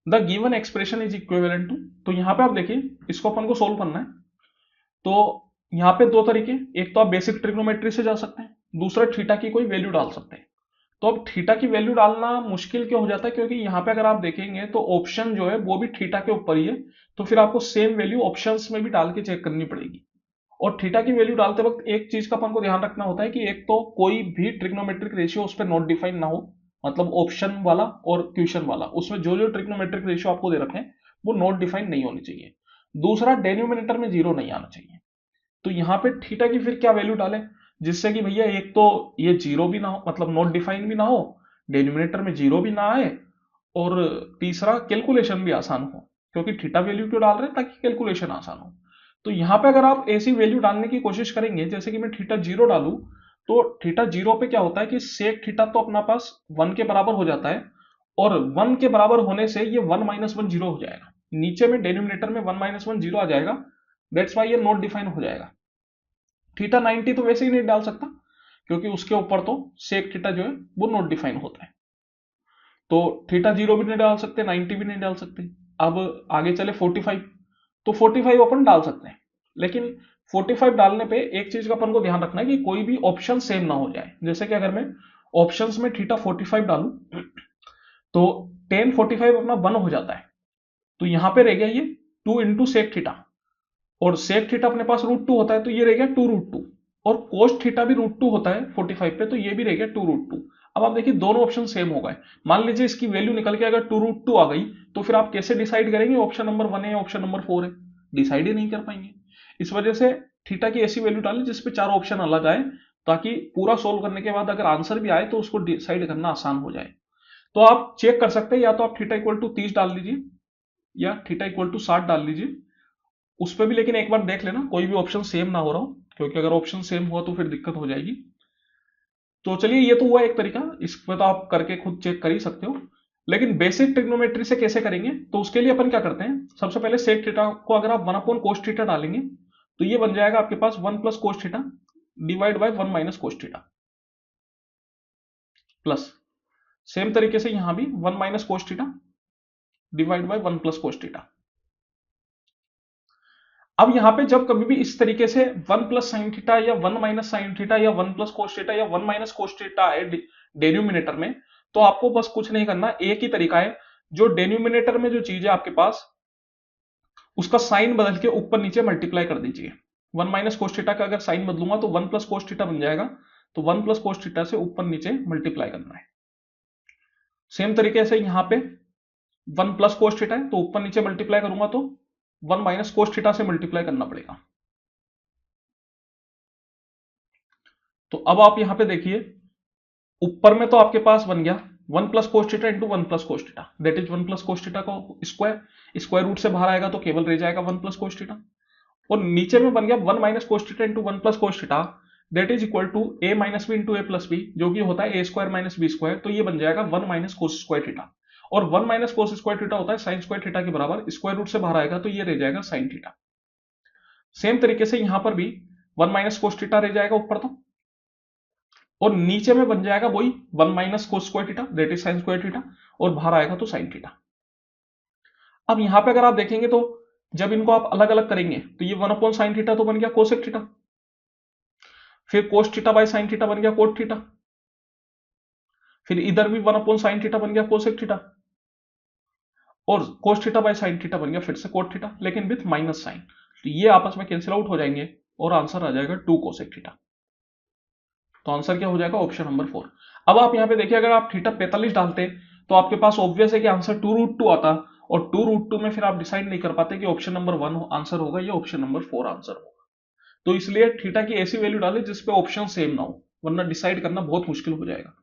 The given expression is equivalent to. तो यहां पे आप देखिए, इसको अपन को सोल्व करना है। तो यहां पे दो तरीके, एक तो आप बेसिक ट्रिग्नोमेट्री से जा सकते हैं, दूसरा थीटा की कोई वैल्यू डाल सकते हैं। तो अब थीटा की वैल्यू डालना मुश्किल क्यों हो जाता है, क्योंकि यहां पे अगर आप देखेंगे तो ऑप्शन जो है वो भी थीटा के ऊपर ही है। तो फिर आपको सेम वैल्यू ऑप्शंस में भी डाल के चेक करनी पड़ेगी। और थीटा की वैल्यू डालते वक्त एक चीज का अपन को ध्यान रखना होता है कि एक तो कोई भी ट्रिग्नोमेट्रिक रेशियो उस पर नॉट डिफाइन ना हो, मतलब ऑप्शन वाला और क्वेश्चन वाला, उसमें जो जो ट्रिग्नोमेट्रिक रेशियो आपको दे रखे हैं वो नॉट डिफाइन नहीं होनी चाहिए। दूसरा, डेनोमिनेटर में जीरो नहीं आना चाहिए। तो यहां पे थीटा की फिर क्या वैल्यू डालें, जिससे कि भैया एक तो ये जीरो भी ना हो, मतलब नॉट डिफाइन भी ना हो, डेनोमिनेटर में जीरो भी ना आए, और तीसरा कैलकुलेशन भी आसान हो। क्योंकि थीटा वैल्यू क्यों डाल रहे हैं, ताकि कैलकुलेशन आसान हो। तो यहां पे अगर आप ऐसी वैल्यू डालने की कोशिश करेंगे, जैसे कि मैं थीटा जीरो डालू, तो थीटा जीरो पे क्या होता है कि सेक थीटा तो अपना पास वन के बराबर हो जाता है, और वन के बराबर होने से ये वन माइनस वन जीरो हो जाएगा, नीचे में डेनोमिनेटर में वन माइनस वन जीरो आ जाएगा। दैट्स वाई ये नॉट डिफाइन हो जाएगा। थीटा 90 तो वैसे ही नहीं डाल सकता, क्योंकि उसके ऊपर तो सेक थीटा जो है वो नॉट डिफाइन होता है। तो थीटा जीरो भी नहीं डाल सकते, 90 भी नहीं डाल सकते। अब आगे चले 45। तो 45 अपन डाल सकते हैं, लेकिन 45 डालने पे एक चीज का अपन को ध्यान रखना है कि कोई भी ऑप्शन सेम ना हो जाए। जैसे कि अगर मैं ऑप्शंस में थीटा 45 डालू, तो टेन 45 अपना वन हो जाता है। तो यहां पे रह गया ये टू इंटू सेक थीटा, और सेक थीटा अपने पास रूट टू होता है, तो ये रह गया टू रूट टू। और कोस थीटा भी रूट टू होता है 45 पे, तो ये भी रह गया टू रूट टू। अब आप देखिए दोनों ऑप्शन सेम हो गए। मान लीजिए इसकी वैल्यू निकल के अगर टू रूट टू आ गई, तो फिर आप कैसे डिसाइड करेंगे ऑप्शन नंबर वन है या ऑप्शन नंबर फोर है? डिसाइड ही नहीं कर पाएंगे। इस वजह से थीटा की ऐसी वैल्यू डालें जिसपे चार ऑप्शन अलग आए, ताकि पूरा सोल्व करने के बाद अगर आंसर भी आए तो उसको डिसाइड करना आसान हो जाए। तो आप चेक कर सकते हैं, या तो आप थीटा इक्वल टू 30 डाल लीजिए, या थीटा इक्वल टू 60 डाल लीजिए। उस पर भी लेकिन एक बार देख लेना कोई भी ऑप्शन सेम ना हो रहा हो, क्योंकि अगर ऑप्शन सेम हुआ तो फिर दिक्कत हो जाएगी। तो चलिए, ये तो हुआ एक तरीका, इस पे तो आप करके खुद चेक कर ही सकते हो। लेकिन बेसिक ट्रिग्नोमेट्री से कैसे करेंगे, तो उसके लिए अपन क्या करते हैं, सबसे पहले सेक थीटा को अगर आप वन अपॉन कोस थीटा डालेंगे, तो ये बन जाएगा आपके पास one plus cos theta divide by one minus cos theta plus. Same तरीके से यहां भी one minus cos theta divide by one plus cos theta. अब यहां पे जब कभी भी इस तरीके से वन प्लस साइन थीटा या वन माइनस साइन थीटा या वन प्लस कोस थीटा या वन माइनस कोस थीटा आए डेनोमिनेटर में, तो आपको बस कुछ नहीं करना, एक ही तरीका है। जो डेनोमिनेटर में जो चीज है आपके पास, उसका साइन बदल के ऊपर नीचे मल्टीप्लाई कर दीजिए। वन माइनस कोस थीटा का अगर साइन बदलूंगा तो वन प्लस कोस थीटा बन जाएगा। तो वन प्लस कोस थीटा से ऊपर नीचे मल्टीप्लाई करना है। सेम तरीके से यहां पे वन प्लस कोस थीटा है, तो ऊपर नीचे मल्टीप्लाई करूंगा तो वन माइनस कोस थीटा से मल्टीप्लाई करना पड़ेगा। तो अब आप यहां पे देखिए, ऊपर में तो आपके पास बन गया one plus cos theta into one plus cos theta, that is one plus cos theta को स्क्वायर, स्क्वायर रूट से बाहर आएगा तो केवल रह जाएगा वन प्लस कोस थीटा। और नीचे में बन गया one minus cos theta into one plus cos theta, that is equal to A minus B into A plus B, जो कि होता है A square minus B square. तो ये बन जाएगा one minus cos square theta. और one minus cos square theta होता है साइन स्क्वायर थीटा के बराबर, स्क्वायर रूट से बाहर आएगा तो ये रह जाएगा साइन थीटा। सेम तरीके से यहां पर भी वन माइनस कोस थीटा रह जाएगा ऊपर तो, और नीचे में बन जाएगा वही one minus cos square theta that is sine square theta, और बाहर आएगा तो साइन थीटा। अब यहां पे अगर आप देखेंगे तो जब इनको आप अलग अलग करेंगे, तो ये वन अपॉन साइन थीटा तो बन गया कोसेक थीटा, फिर cos theta by sine theta बन गया कोट थीटा, फिर इधर भी वन अपॉन साइन थीटा बन गया कोसेक थीटा, और cos theta by sine theta बन गया फिर से कोट थीटा, लेकिन विथ माइनस साइन। तो ये आपस में कैंसिल आउट हो जाएंगे, और आंसर आ जाएगा टू कोसेक थीटा। तो आंसर क्या हो जाएगा, ऑप्शन नंबर फोर। अब आप यहां पे देखिए, अगर आप थीटा 45 डालते तो आपके पास ऑब्वियस है कि आंसर टू रूट टू आता, और टू रूट टू में फिर आप डिसाइड नहीं कर पाते कि ऑप्शन नंबर वन आंसर होगा या ऑप्शन नंबर फोर आंसर होगा। तो इसलिए थीटा की ऐसी वैल्यू डालें जिसपे ऑप्शन सेम ना हो, वरना डिसाइड करना बहुत मुश्किल हो जाएगा।